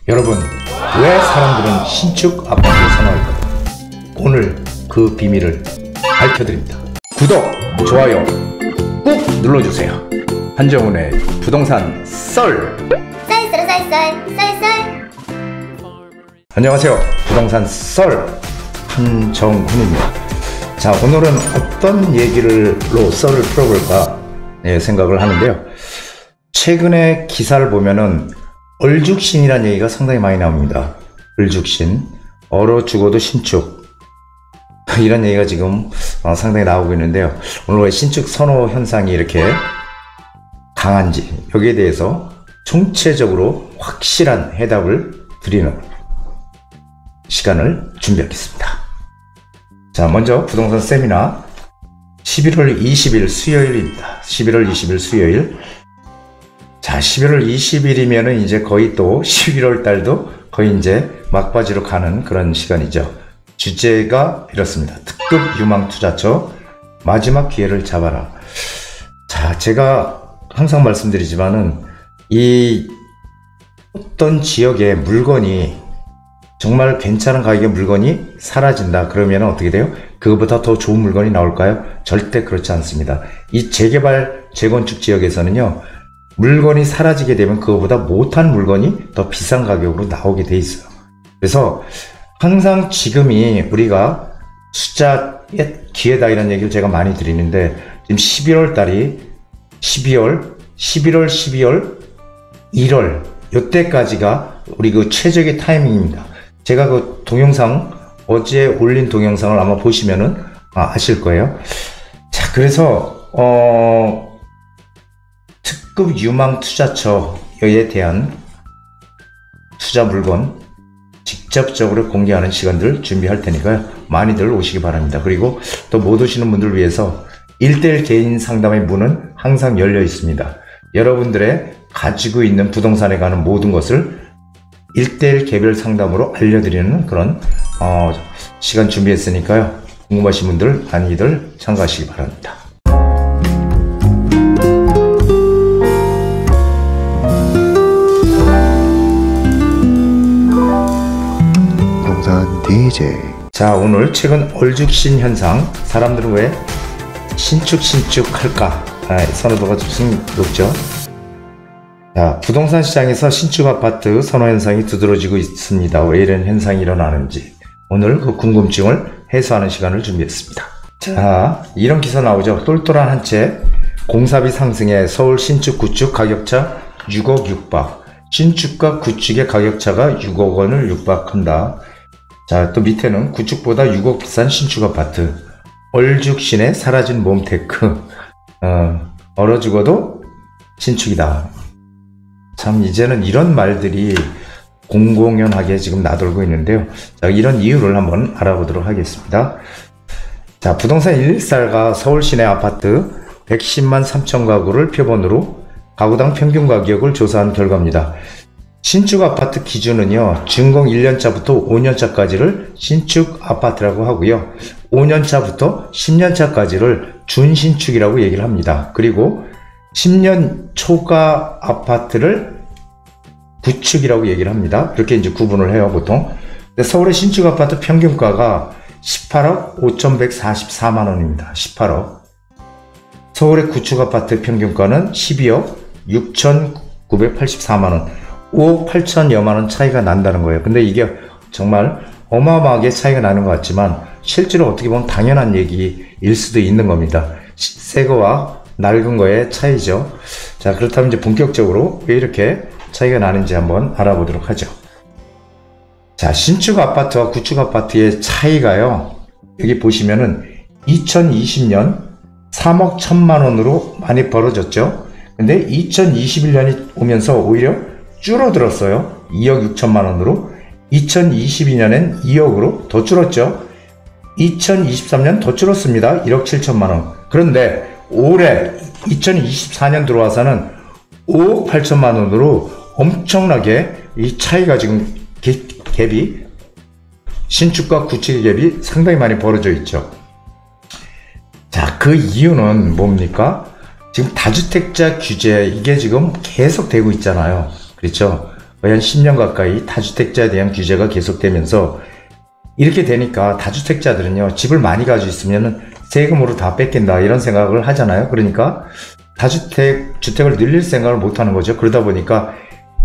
여러분, 왜 사람들은 신축 아파트를 선호할까요? 오늘 그 비밀을 밝혀드립니다. 구독, 좋아요 꾹 눌러주세요. 한정훈의 부동산 썰. 썰. 안녕하세요. 부동산 썰 한정훈입니다. 자, 오늘은 어떤 얘기로 썰을 풀어볼까 생각을 하는데요. 최근에 기사를 보면은 얼죽신이라는 얘기가 상당히 많이 나옵니다. 얼죽신, 얼어 죽어도 신축, 이런 얘기가 지금 상당히 나오고 있는데요. 오늘 왜 신축 선호 현상이 이렇게 강한지, 여기에 대해서 총체적으로 확실한 해답을 드리는 시간을 준비하겠습니다. 자, 먼저 부동산 세미나 11월 20일 수요일입니다. 11월 20일 수요일. 자, 11월 20일이면은 이제 거의 또 11월 달도 거의 이제 막바지로 가는 그런 시간이죠. 주제가 이렇습니다. 특급 유망 투자처 마지막 기회를 잡아라. 자, 제가 항상 말씀드리지만은 이 어떤 지역의 물건이 정말 괜찮은 가격의 물건이 사라진다 그러면 어떻게 돼요? 그거보다 더 좋은 물건이 나올까요? 절대 그렇지 않습니다. 이 재개발 재건축 지역에서는요, 물건이 사라지게 되면 그거보다 못한 물건이 더 비싼 가격으로 나오게 돼 있어요. 그래서 항상 지금이 우리가 투자의 기회다 이런 얘기를 제가 많이 드리는데, 지금 11월 달이 11월, 1월 이때까지가 우리 그 최적의 타이밍입니다. 제가 그 동영상 어제 올린 동영상을 아마 보시면은 아실 거예요. 자, 그래서 특급 유망 투자처에 대한 투자 물건 직접적으로 공개하는 시간들 준비할 테니까요. 많이들 오시기 바랍니다. 그리고 또 못 오시는 분들을 위해서 1대1 개인 상담의 문은 항상 열려 있습니다. 여러분들의 가지고 있는 부동산에 관한 모든 것을 1대1 개별 상담으로 알려드리는 그런 시간 준비했으니까요. 궁금하신 분들 많이들 참가하시기 바랍니다. 부동산 DJ. 자, 오늘 최근 얼죽신 현상, 사람들은 왜 신축 할까? 선호도가 좀 높죠. 자, 부동산 시장에서 신축 아파트 선호 현상이 두드러지고 있습니다. 왜 이런 현상이 일어나는지 오늘 그 궁금증을 해소하는 시간을 준비했습니다. 자, 이런 기사 나오죠. 똘똘한 한 채 공사비 상승에 서울 신축 구축 가격차 6억 육박. 신축과 구축의 가격차가 6억 원을 육박한다. 자, 또 밑에는 구축보다 6억 비싼 신축 아파트. 얼죽신에 사라진 몸테크. 얼어 죽어도 신축이다. 참, 이제는 이런 말들이 공공연하게 지금 나돌고 있는데요. 자, 이런 이유를 한번 알아보도록 하겠습니다. 자, 부동산 114가 서울 시내 아파트 110만 3천 가구를 표본으로 가구당 평균 가격을 조사한 결과입니다. 신축 아파트 기준은요, 준공 1년차부터 5년차까지를 신축 아파트라고 하고요, 5년차부터 10년차까지를 준신축이라고 얘기를 합니다. 그리고 10년 초과 아파트를 구축이라고 얘기를 합니다. 이렇게 이제 구분을 해요, 보통. 근데 서울의 신축 아파트 평균가가 18억 5,144만 원입니다. 18억. 서울의 구축 아파트 평균가는 12억 6,984만 원. 5억 8천여만 원 차이가 난다는 거예요. 근데 이게 정말 어마어마하게 차이가 나는 것 같지만 실제로 어떻게 보면 당연한 얘기일 수도 있는 겁니다. 새 거와 낡은 거의 차이죠. 자, 그렇다면 이제 본격적으로 왜 이렇게 차이가 나는지 한번 알아보도록 하죠. 자, 신축 아파트와 구축 아파트의 차이가요, 여기 보시면은 2020년 3억 1천만 원으로 많이 벌어졌죠. 근데 2021년이 오면서 오히려 줄어들었어요. 2억 6천만 원으로. 2022년엔 2억으로 더 줄었죠. 2023년 더 줄었습니다. 1억 7천만 원. 그런데 올해 2024년 들어와서는 5억 8천만 원으로 엄청나게 이 차이가 지금 갭이, 신축과 구축의 갭이 상당히 많이 벌어져 있죠. 자, 그 이유는 뭡니까? 지금 다주택자 규제, 이게 지금 계속 되고 있잖아요. 그렇죠? 거의 한 10년 가까이 다주택자에 대한 규제가 계속되면서 이렇게 되니까 다주택자들은요, 집을 많이 가지고 있으면 세금으로 다 뺏긴다 이런 생각을 하잖아요. 그러니까 주택을 늘릴 생각을 못 하는 거죠. 그러다 보니까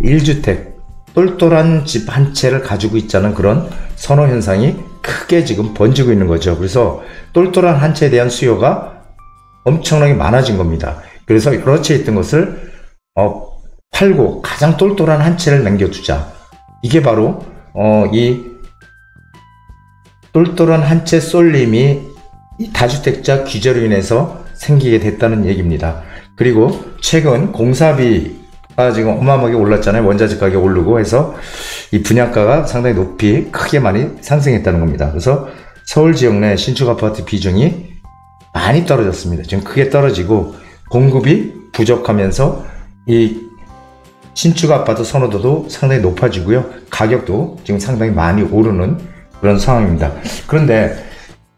1주택, 똘똘한 집 한 채를 가지고 있자는 그런 선호 현상이 크게 지금 번지고 있는 거죠. 그래서 똘똘한 한 채에 대한 수요가 엄청나게 많아진 겁니다. 그래서 여러 채 있던 것을 팔고 가장 똘똘한 한 채를 남겨두자. 이게 바로 이 똘똘한 한 채 쏠림이 이 다주택자 규제로 인해서 생기게 됐다는 얘기입니다. 그리고 최근 공사비가 지금 어마어마하게 올랐잖아요. 원자재 가격이 오르고 해서 이 분양가가 상당히 높이 크게 많이 상승했다는 겁니다. 그래서 서울 지역 내 신축 아파트 비중이 많이 떨어졌습니다. 지금 크게 떨어지고 공급이 부족하면서 이 신축 아파트 선호도도 상당히 높아지고요. 가격도 지금 상당히 많이 오르는 그런 상황입니다. 그런데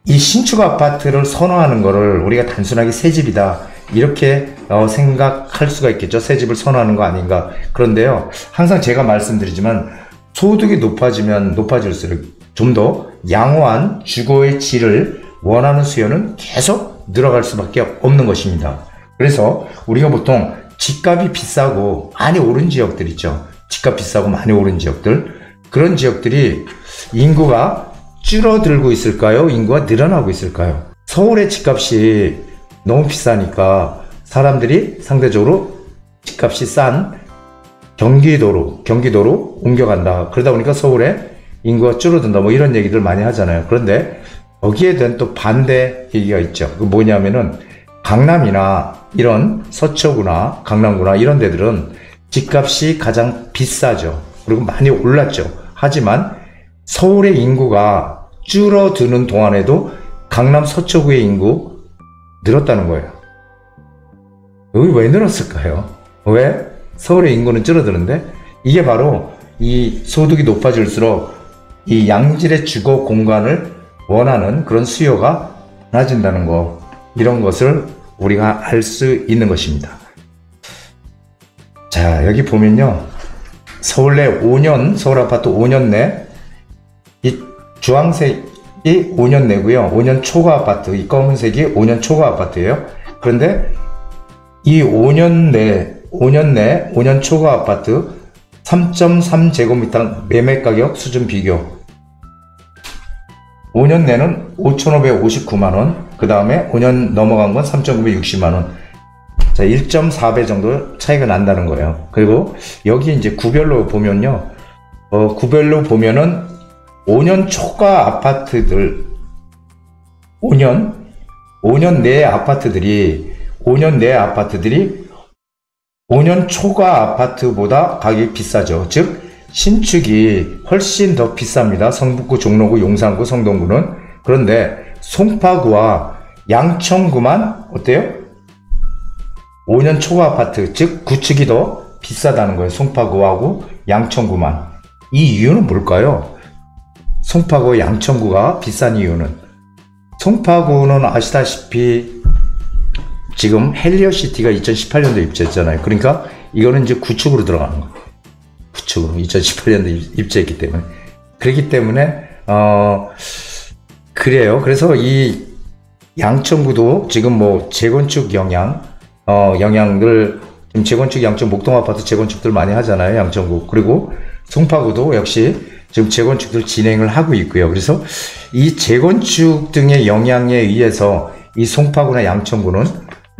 이 신축 아파트를 선호하는 거를 우리가 단순하게 새 집이다 이렇게 생각할 수가 있겠죠. 새 집을 선호하는 거 아닌가. 그런데요, 항상 제가 말씀드리지만 소득이 높아지면 높아질수록 좀 더 양호한 주거의 질을 원하는 수요는 계속 늘어갈 수밖에 없는 것입니다. 그래서 우리가 보통 집값이 비싸고 많이 오른 지역들 있죠. 집값 비싸고 많이 오른 지역들, 그런 지역들이 인구가 줄어들고 있을까요? 인구가 늘어나고 있을까요? 서울의 집값이 너무 비싸니까 사람들이 상대적으로 집값이 싼 경기도로 옮겨간다. 그러다 보니까 서울에 인구가 줄어든다. 뭐 이런 얘기들 많이 하잖아요. 그런데 거기에 대한 또 반대 얘기가 있죠. 그 뭐냐면은 강남이나 이런 서초구나 강남구나 이런 데들은 집값이 가장 비싸죠. 그리고 많이 올랐죠. 하지만 서울의 인구가 줄어드는 동안에도 강남 서초구의 인구 늘었다는 거예요. 여기 왜 늘었을까요? 왜 서울의 인구는 줄어드는데? 이게 바로 이 소득이 높아질수록 이 양질의 주거 공간을 원하는 그런 수요가 많아진다는 거, 이런 것을 우리가 알 수 있는 것입니다. 자, 여기 보면요, 서울 내 5년, 서울 아파트 5년 내 이 주황색이 5년 내고요, 5년 초과 아파트, 이 검은색이 5년 초과 아파트예요. 그런데 이 5년 내 5년 초과 아파트 3.3제곱미터 매매 가격 수준 비교. 5년 내는 5,559만원, 그 다음에 5년 넘어간 건 3,960만원. 자, 1.4배 정도 차이가 난다는 거예요. 그리고 여기 이제 구별로 보면요, 구별로 보면은 5년 초과 아파트들, 5년 내 아파트들이 5년 초과 아파트보다 가격이 비싸죠. 즉 신축이 훨씬 더 비쌉니다. 성북구, 종로구, 용산구, 성동구는. 그런데 송파구와 양천구만 어때요? 5년 초과 아파트, 즉 구축이 더 비싸다는 거예요. 송파구하고 양천구만. 이 이유는 뭘까요? 송파구, 양천구가 비싼 이유는, 송파구는 아시다시피 지금 헬리어시티가 2018년도에 입주했잖아요. 그러니까 이거는 이제 구축으로 들어가는 거예요. 구축으로 2018년도에 입주했기 때문에. 그렇기 때문에 그래요. 그래서 이 양천구도 지금 뭐 재건축 영향들, 지금 재건축, 양천 목동 아파트 재건축들 많이 하잖아요. 양천구. 그리고 송파구도 역시 지금 재건축들 진행을 하고 있고요. 그래서 이 재건축 등의 영향에 의해서 이 송파구나 양천구는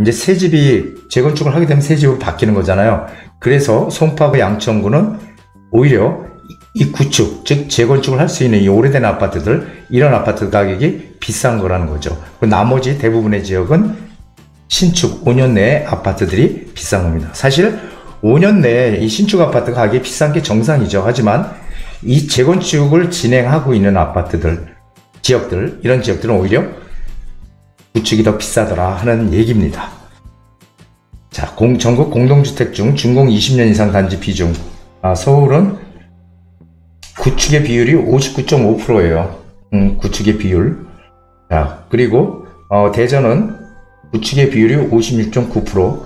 이제 새 집이 재건축을 하게 되면 새 집으로 바뀌는 거잖아요. 그래서 송파구, 양천구는 오히려 이 구축, 즉 재건축을 할 수 있는 이 오래된 아파트들, 이런 아파트 가격이 비싼 거라는 거죠. 나머지 대부분의 지역은 신축 5년 내에 아파트들이 비싼 겁니다. 사실 5년 내에 이 신축 아파트 가격이 비싼 게 정상이죠. 하지만 이 재건축을 진행하고 있는 아파트들, 지역들, 이런 지역들은 오히려 구축이 더 비싸더라 하는 얘기입니다. 자, 전국 공동주택 중 준공 20년 이상 단지 비중. 서울은 구축의 비율이 59.5%예요. 구축의 비율. 자, 그리고 대전은 구축의 비율이 56.9%,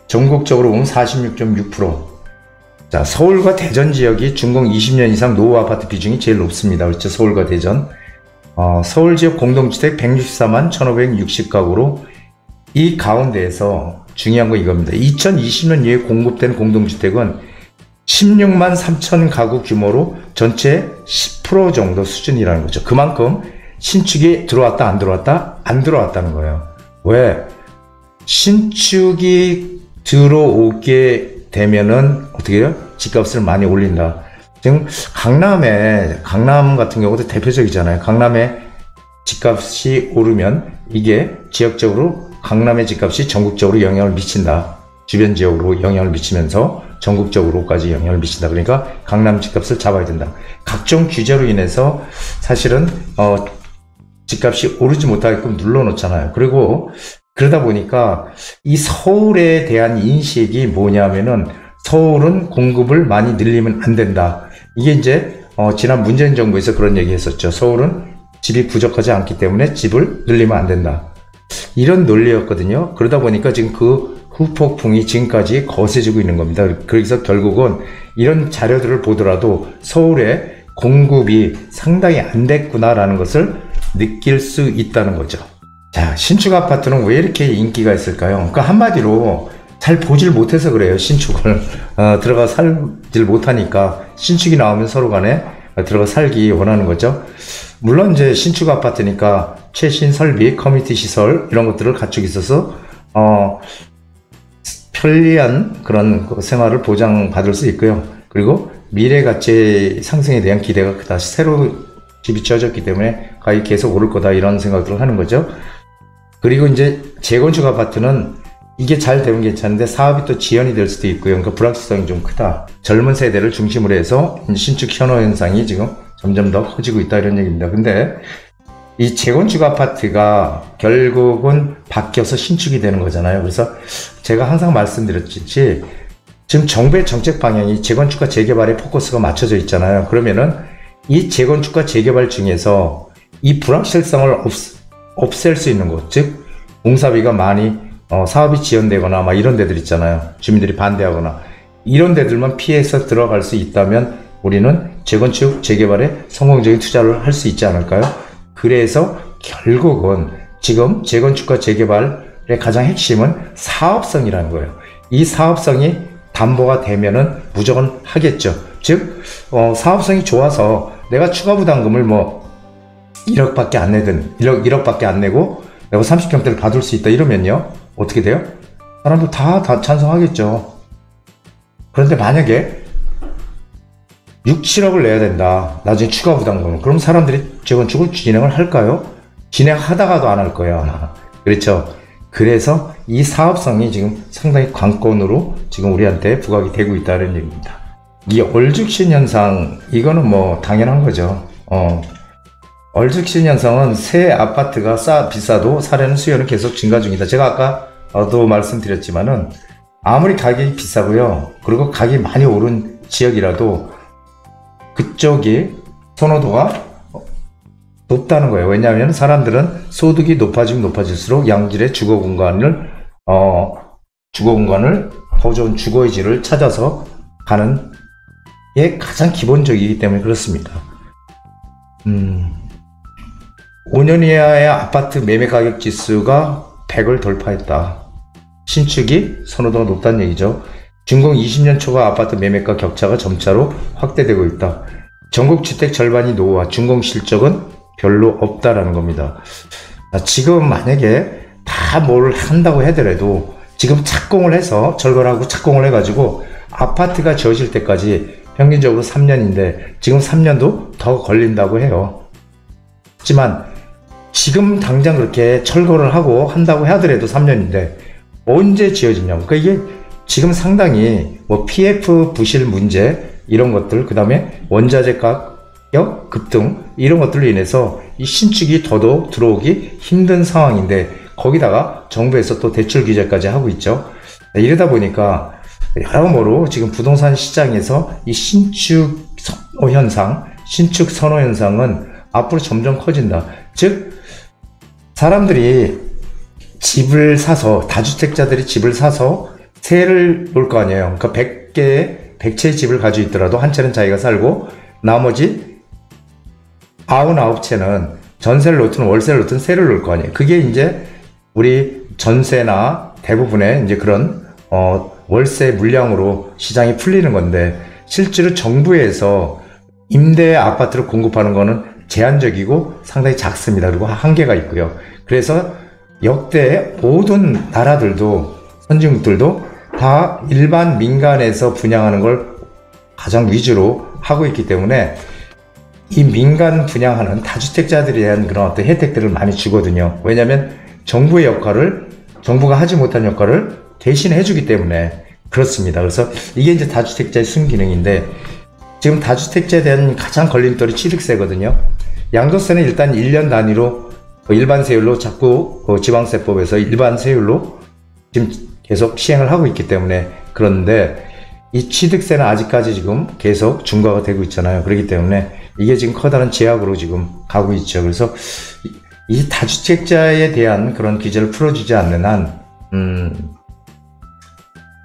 전국적으로 보면 46.6%. 자, 서울과 대전 지역이 준공 20년 이상 노후 아파트 비중이 제일 높습니다. 그렇죠? 서울과 대전. 서울 지역 공동주택 164만 1560가구로 이 가운데에서 중요한 거 이겁니다. 2020년 이후에 공급된 공동주택은 16만 3천 가구 규모로 전체 10% 정도 수준이라는 거죠. 그만큼 신축이 들어왔다 안 들어왔다? 안 들어왔다는 거예요. 왜? 신축이 들어오게 되면은 어떻게 해요? 집값을 많이 올린다. 지금 강남 같은 경우도 대표적이잖아요. 강남에 집값이 오르면 이게 지역적으로 강남의 집값이 전국적으로 영향을 미친다. 주변 지역으로 영향을 미치면서 전국적으로까지 영향을 미친다. 그러니까 강남 집값을 잡아야 된다. 각종 규제로 인해서 사실은 집값이 오르지 못하게끔 눌러놓잖아요. 그리고 그러다 보니까 이 서울에 대한 인식이 뭐냐면은 서울은 공급을 많이 늘리면 안 된다. 이게 이제 지난 문재인 정부에서 그런 얘기 했었죠. 서울은 집이 부족하지 않기 때문에 집을 늘리면 안 된다. 이런 논리였거든요. 그러다 보니까 지금 그 후폭풍이 지금까지 거세지고 있는 겁니다. 그래서 결국은 이런 자료들을 보더라도 서울의 공급이 상당히 안 됐구나라는 것을 느낄 수 있다는 거죠. 자, 신축 아파트는 왜 이렇게 인기가 있을까요? 그러니까 한마디로 잘 보질 못해서 그래요. 신축을 들어가 살질 못하니까 신축이 나오면 서로 간에 들어가 살기 원하는 거죠. 물론 이제 신축 아파트니까 최신 설비, 커뮤니티 시설 이런 것들을 갖추고 있어서 편리한 그런 생활을 보장받을 수 있고요. 그리고 미래 가치 상승에 대한 기대가 크다. 새로 집이 지어졌기 때문에 가격이 계속 오를 거다 이런 생각들을 하는 거죠. 그리고 이제 재건축 아파트는 이게 잘 되면 괜찮은데 사업이 또 지연이 될 수도 있고요. 그러니까 불확실성이 좀 크다. 젊은 세대를 중심으로 해서 신축 현호 현상이 지금 점점 더 커지고 있다 이런 얘기입니다. 근데 이 재건축 아파트가 결국은 바뀌어서 신축이 되는 거잖아요. 그래서 제가 항상 말씀드렸듯이 지금 정부의 정책 방향이 재건축과 재개발에 포커스가 맞춰져 있잖아요. 그러면은 이 재건축과 재개발 중에서 이 불확실성을 없앨 수 있는 곳, 즉 공사비가 많이 사업이 지연되거나 막 이런 데들 있잖아요. 주민들이 반대하거나 이런 데들만 피해서 들어갈 수 있다면 우리는 재건축, 재개발에 성공적인 투자를 할 수 있지 않을까요? 그래서 결국은 지금 재건축과 재개발의 가장 핵심은 사업성이라는 거예요. 이 사업성이 담보가 되면은 무조건 하겠죠. 즉 사업성이 좋아서 내가 추가 부담금을 뭐 1억밖에 안 내든 1억밖에 안 내고 내가 30평대를 받을 수 있다 이러면요 어떻게 돼요? 사람들 다 찬성하겠죠. 그런데 만약에 6, 7억을 내야 된다. 나중에 추가 부담금을. 그럼 사람들이 재건축을 진행을 할까요? 진행하다가도 안 할 거예요, 아마. 그렇죠. 그래서 이 사업성이 지금 상당히 관건으로 지금 우리한테 부각이 되고 있다는 얘기입니다. 이 얼죽신 현상, 이거는 뭐 당연한 거죠. 얼죽신 현상은 새 아파트가 비싸도 사려는 수요는 계속 증가 중이다. 제가 아까도 말씀드렸지만은 아무리 가격이 비싸고요. 그리고 가격이 많이 오른 지역이라도 그쪽이 선호도가 높다는 거예요. 왜냐하면 사람들은 소득이 높아지면 높아질수록 양질의 주거 공간을 더 좋은 주거의 질을 찾아서 가는 게 가장 기본적이기 때문에 그렇습니다. 5년 이하의 아파트 매매 가격 지수가 100을 돌파했다. 신축이 선호도가 높다는 얘기죠. 준공 20년 초과 아파트 매매가 격차가 점차로 확대되고 있다. 전국 주택 절반이 노후화, 준공 실적은 별로 없다라는 겁니다. 지금 만약에 다 뭘 한다고 하더라도 지금 착공을 해서 철거하고 착공을 해가지고 아파트가 지어질 때까지 평균적으로 3년인데 지금 3년도 더 걸린다고 해요. 하지만 지금 당장 그렇게 철거를 하고 한다고 하더라도 3년인데 언제 지어지냐고. 그러니까 이게 지금 상당히 뭐 PF 부실 문제 이런 것들, 그 다음에 원자재 가격 급등 이런 것들로 인해서 이 신축이 더더욱 들어오기 힘든 상황인데 거기다가 정부에서 또 대출 규제까지 하고 있죠. 이러다 보니까 여러모로 지금 부동산 시장에서 이 신축 선호 현상은 앞으로 점점 커진다. 즉 사람들이 집을 사서 다주택자들이 집을 사서 세를 놓을 거 아니에요. 그러니까 100개의 100채의 집을 가지고 있더라도 한 채는 자기가 살고 나머지 99채는 전세를 놓든 월세를 놓든 세를 놓을 거 아니에요. 그게 이제 우리 전세나 대부분의 이제 그런 월세 물량으로 시장이 풀리는 건데, 실제로 정부에서 임대 아파트를 공급하는 거는 제한적이고 상당히 작습니다. 그리고 한계가 있고요. 그래서 역대 모든 나라들도, 선진국들도 다 일반 민간에서 분양하는 걸 가장 위주로 하고 있기 때문에 이 민간 분양하는 다주택자들에 대한 그런 어떤 혜택들을 많이 주거든요. 왜냐하면 정부의 역할을, 정부가 하지 못한 역할을 대신 해주기 때문에 그렇습니다. 그래서 이게 이제 다주택자의 순기능인데, 지금 다주택자에 대한 가장 걸림돌이 취득세거든요. 양도세는 일단 1년 단위로 일반 세율로 자꾸 지방세법에서 일반 세율로 지금 계속 시행을 하고 있기 때문에, 그런데 이 취득세는 아직까지 지금 계속 중과가 되고 있잖아요. 그렇기 때문에 이게 지금 커다란 제약으로 지금 가고 있죠. 그래서 이 다주택자에 대한 그런 규제를 풀어주지 않는 한,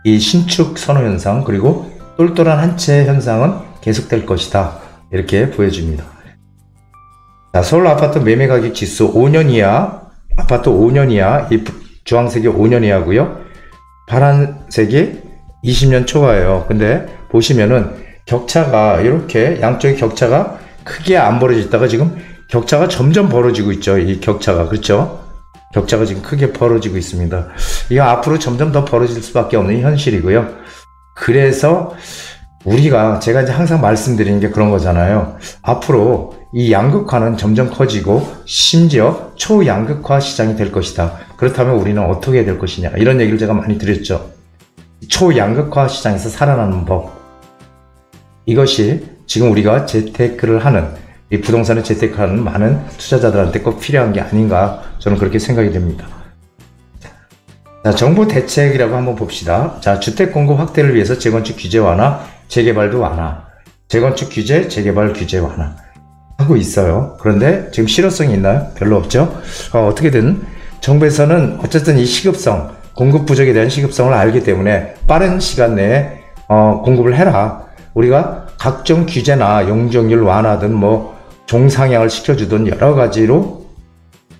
이 신축 선호 현상 그리고 똘똘한 한 채 현상은 계속될 것이다, 이렇게 보여집니다. 자, 서울 아파트 매매 가격 지수 5년 이하, 아파트 5년 이하, 이 주황색이 5년 이하고요. 파란색이 20년 초과예요. 근데 보시면은 격차가 이렇게 양쪽의 격차가 크게 안 벌어졌다가 지금 격차가 점점 벌어지고 있죠. 이 격차가, 그렇죠? 격차가 지금 크게 벌어지고 있습니다. 이거 앞으로 점점 더 벌어질 수밖에 없는 현실이고요. 그래서 우리가, 제가 이제 항상 말씀드리는 게 그런 거잖아요. 앞으로 이 양극화는 점점 커지고 심지어 초양극화 시장이 될 것이다. 그렇다면 우리는 어떻게 해야 될 것이냐, 이런 얘기를 제가 많이 드렸죠. 초양극화 시장에서 살아나는 법, 이것이 지금 우리가 재테크를 하는, 이 부동산을 재테크하는 많은 투자자들한테 꼭 필요한 게 아닌가, 저는 그렇게 생각이 됩니다. 자, 정부 대책이라고 한번 봅시다. 자, 주택 공급 확대를 위해서 재건축 규제 완화, 재개발도 완화, 재건축 규제, 재개발 규제 완화 하고 있어요. 그런데 지금 실효성이 있나요? 별로 없죠. 어떻게든 정부에서는 어쨌든 이 시급성, 공급 부족에 대한 시급성을 알기 때문에 빠른 시간 내에 공급을 해라. 우리가 각종 규제나 용적률 완화든 뭐 종상향을 시켜주든 여러 가지로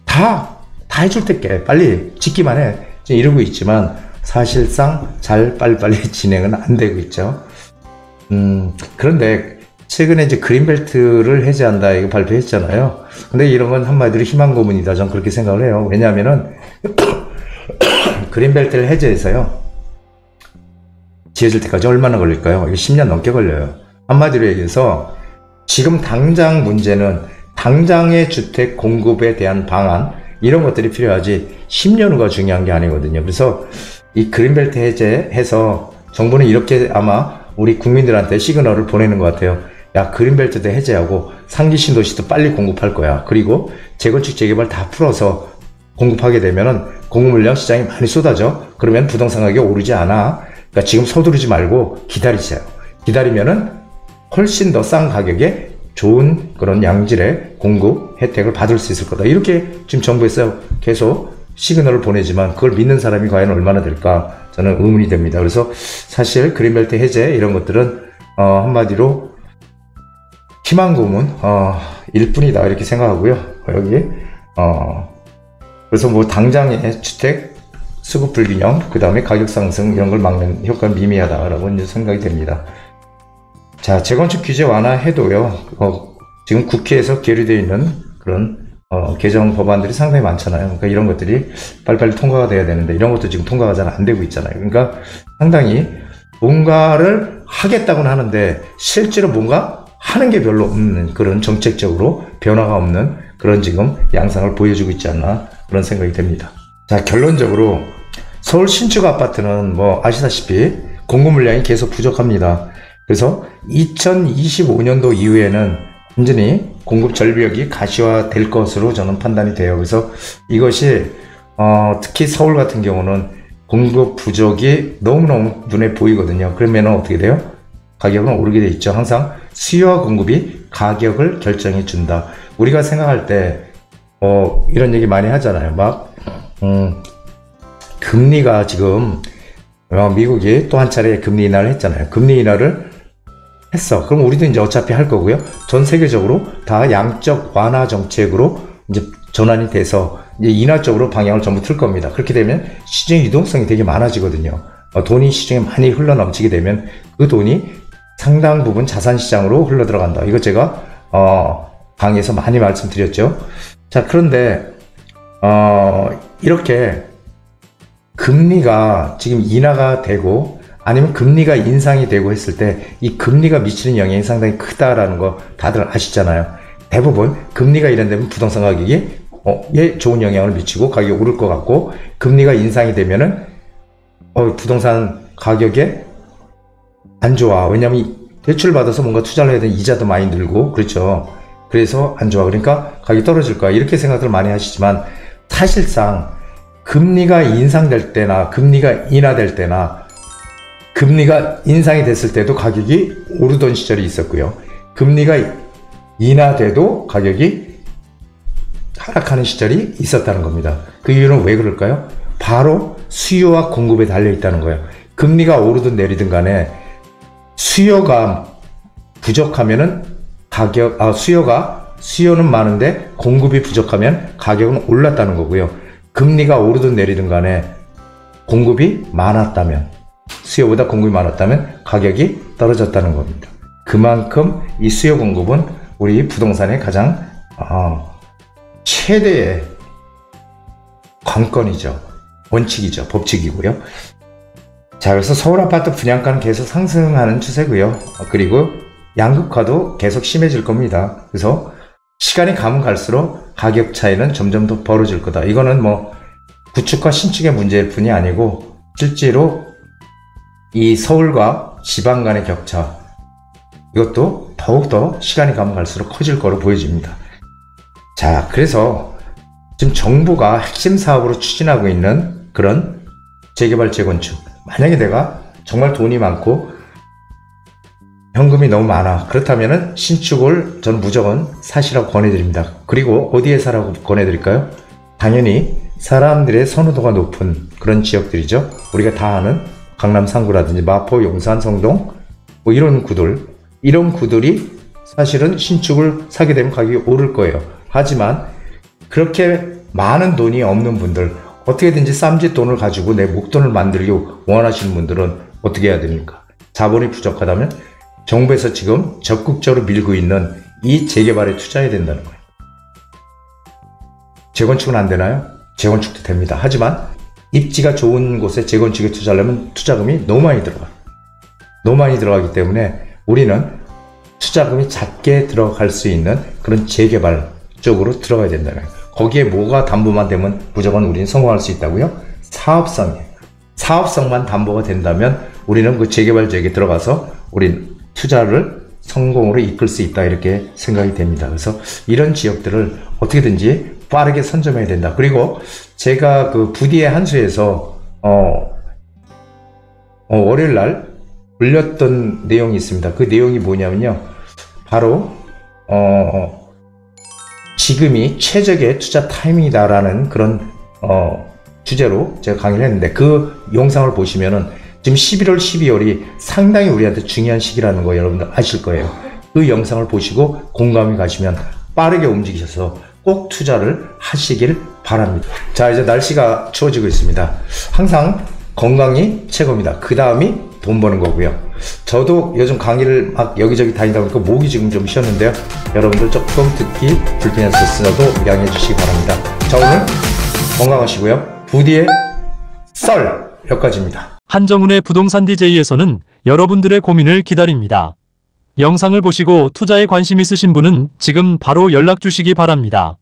다 해줄 때께 빨리 짓기만 해, 이러고 있지만 사실상 잘 빨리빨리 진행은 안 되고 있죠. 그런데 최근에 이제 그린벨트를 해제한다, 이거 발표했잖아요. 근데 이런 건 한마디로 희망 고문이다, 저는 그렇게 생각을 해요. 왜냐하면은 그린벨트를 해제해서요, 지어질 때까지 얼마나 걸릴까요? 이게 10년 넘게 걸려요. 한마디로 얘기해서 지금 당장 문제는 당장의 주택 공급에 대한 방안, 이런 것들이 필요하지 10년 후가 중요한 게 아니거든요. 그래서 이 그린벨트 해제해서 정부는 이렇게 아마 우리 국민들한테 시그널을 보내는 것 같아요. 야, 그린벨트도 해제하고 상기 신도시도 빨리 공급할 거야. 그리고 재건축 재개발 다 풀어서 공급하게 되면은 공급 물량 시장이 많이 쏟아져. 그러면 부동산 가격이 오르지 않아. 그러니까 지금 서두르지 말고 기다리세요. 기다리면은 훨씬 더 싼 가격에 좋은 그런 양질의 공급 혜택을 받을 수 있을 거다. 이렇게 지금 정부에서 계속 시그널을 보내지만 그걸 믿는 사람이 과연 얼마나 될까, 저는 의문이 됩니다. 그래서 사실 그린벨트 해제 이런 것들은 한마디로 희망 고문 일 뿐이다, 이렇게 생각하고요. 여기 그래서 뭐 당장의 주택 수급 불균형, 그 다음에 가격 상승 이런 걸 막는 효과는 미미하다라고 이제 생각이 됩니다. 자, 재건축 규제 완화해도요, 지금 국회에서 계류되어 있는 그런 개정 법안들이 상당히 많잖아요. 그러니까 이런 것들이 빨리빨리 통과가 돼야 되는데 이런 것도 지금 통과가 잘 안 되고 있잖아요. 그러니까 상당히 뭔가를 하겠다고는 하는데 실제로 뭔가 하는 게 별로 없는, 그런 정책적으로 변화가 없는 그런 지금 양상을 보여주고 있지 않나, 그런 생각이 됩니다. 자, 결론적으로 서울 신축 아파트는 뭐 아시다시피 공급 물량이 계속 부족합니다. 그래서 2025년도 이후에는 완전히 공급 절벽이 가시화될 것으로 저는 판단이 돼요. 그래서 이것이 특히 서울 같은 경우는 공급 부족이 너무너무 눈에 보이거든요. 그러면 어떻게 돼요? 가격은 오르게 돼 있죠. 항상 수요와 공급이 가격을 결정해 준다. 우리가 생각할 때 이런 얘기 많이 하잖아요. 막 금리가 지금 미국이 또 한 차례 금리 인하를 했잖아요. 금리 인하를 했어. 그럼 우리도 이제 어차피 할 거고요. 전 세계적으로 다 양적 완화 정책으로 이제 전환이 돼서 이제 인하 쪽으로 방향을 전부 틀 겁니다. 그렇게 되면 시중의 유동성이 되게 많아지거든요. 돈이 시중에 많이 흘러 넘치게 되면 그 돈이 상당 부분 자산 시장으로 흘러 들어간다. 이거 제가 강의에서 많이 말씀드렸죠. 자, 그런데 이렇게 금리가 지금 인하가 되고 아니면 금리가 인상이 되고 했을 때 이 금리가 미치는 영향이 상당히 크다라는 거 다들 아시잖아요. 대부분 금리가 이런다면 부동산 가격이 좋은 영향을 미치고 가격이 오를 것 같고, 금리가 인상이 되면은 부동산 가격에 안 좋아. 왜냐면 대출 받아서 뭔가 투자를 해야 되는 이자도 많이 늘고, 그렇죠. 그래서 안 좋아. 그러니까 가격이 떨어질 거야. 이렇게 생각들 많이 하시지만 사실상 금리가 인상될 때나 금리가 인하될 때나 금리가 인상이 됐을 때도 가격이 오르던 시절이 있었고요. 금리가 인하돼도 가격이 하락하는 시절이 있었다는 겁니다. 그 이유는 왜 그럴까요? 바로 수요와 공급에 달려 있다는 거예요. 금리가 오르든 내리든 간에 수요가 부족하면은 수요는 많은데 공급이 부족하면 가격은 올랐다는 거고요. 금리가 오르든 내리든 간에 공급이 많았다면, 수요보다 공급이 많았다면 가격이 떨어졌다는 겁니다. 그만큼 이 수요 공급은 우리 부동산의 가장 최대의 관건이죠. 원칙이죠. 법칙이고요. 자, 그래서 서울 아파트 분양가는 계속 상승하는 추세고요. 그리고 양극화도 계속 심해질 겁니다. 그래서 시간이 가면 갈수록 가격 차이는 점점 더 벌어질 거다. 이거는 뭐 구축과 신축의 문제일 뿐이 아니고 실제로 이 서울과 지방 간의 격차, 이것도 더욱더 시간이 가면 갈수록 커질 거로 보여집니다. 자, 그래서 지금 정부가 핵심 사업으로 추진하고 있는 그런 재개발 재건축, 만약에 내가 정말 돈이 많고 현금이 너무 많아, 그렇다면은 신축을 저는 무조건 사시라고 권해드립니다. 그리고 어디에 사라고 권해드릴까요? 당연히 사람들의 선호도가 높은 그런 지역들이죠. 우리가 다 아는 강남 3구라든지 마포, 용산, 성동, 뭐 이런 구들이 사실은 신축을 사게 되면 가격이 오를 거예요. 하지만 그렇게 많은 돈이 없는 분들, 어떻게든지 쌈짓돈을 가지고 내 목돈을 만들기 원하시는 분들은 어떻게 해야 됩니까? 자본이 부족하다면 정부에서 지금 적극적으로 밀고 있는 이 재개발에 투자해야 된다는 거예요. 재건축은 안 되나요? 재건축도 됩니다. 하지만 입지가 좋은 곳에 재건축에 투자하려면 투자금이 너무 많이 들어가요. 너무 많이 들어가기 때문에 우리는 투자금이 작게 들어갈 수 있는 그런 재개발 쪽으로 들어가야 된다는 거예요. 거기에 뭐가 담보만 되면 무조건 우리는 성공할 수 있다고요? 사업성이에요. 사업성만 담보가 된다면 우리는 그 재개발 지역에 들어가서 우린 투자를 성공으로 이끌 수 있다, 이렇게 생각이 됩니다. 그래서 이런 지역들을 어떻게든지 빠르게 선점해야 된다. 그리고 제가 그 부디의 한수에서 월요일 날 올렸던 내용이 있습니다. 그 내용이 뭐냐면요, 바로 지금이 최적의 투자 타이밍이다라는 그런 주제로 제가 강의를 했는데, 그 영상을 보시면은 지금 11월, 12월이 상당히 우리한테 중요한 시기라는 거 여러분들 아실 거예요. 그 영상을 보시고 공감이 가시면 빠르게 움직이셔서 꼭 투자를 하시길 바랍니다. 자, 이제 날씨가 추워지고 있습니다. 항상 건강이 최고입니다. 그 다음이 돈 버는 거고요. 저도 요즘 강의를 막 여기저기 다니다 보니까 목이 지금 좀 쉬었는데요. 여러분들 조금 듣기 불편했었어도 양해해 주시기 바랍니다. 자, 오늘 건강하시고요. 부디의 썰 여기까지입니다. 한정훈의 부동산 DJ에서는 여러분들의 고민을 기다립니다. 영상을 보시고 투자에 관심 있으신 분은 지금 바로 연락 주시기 바랍니다.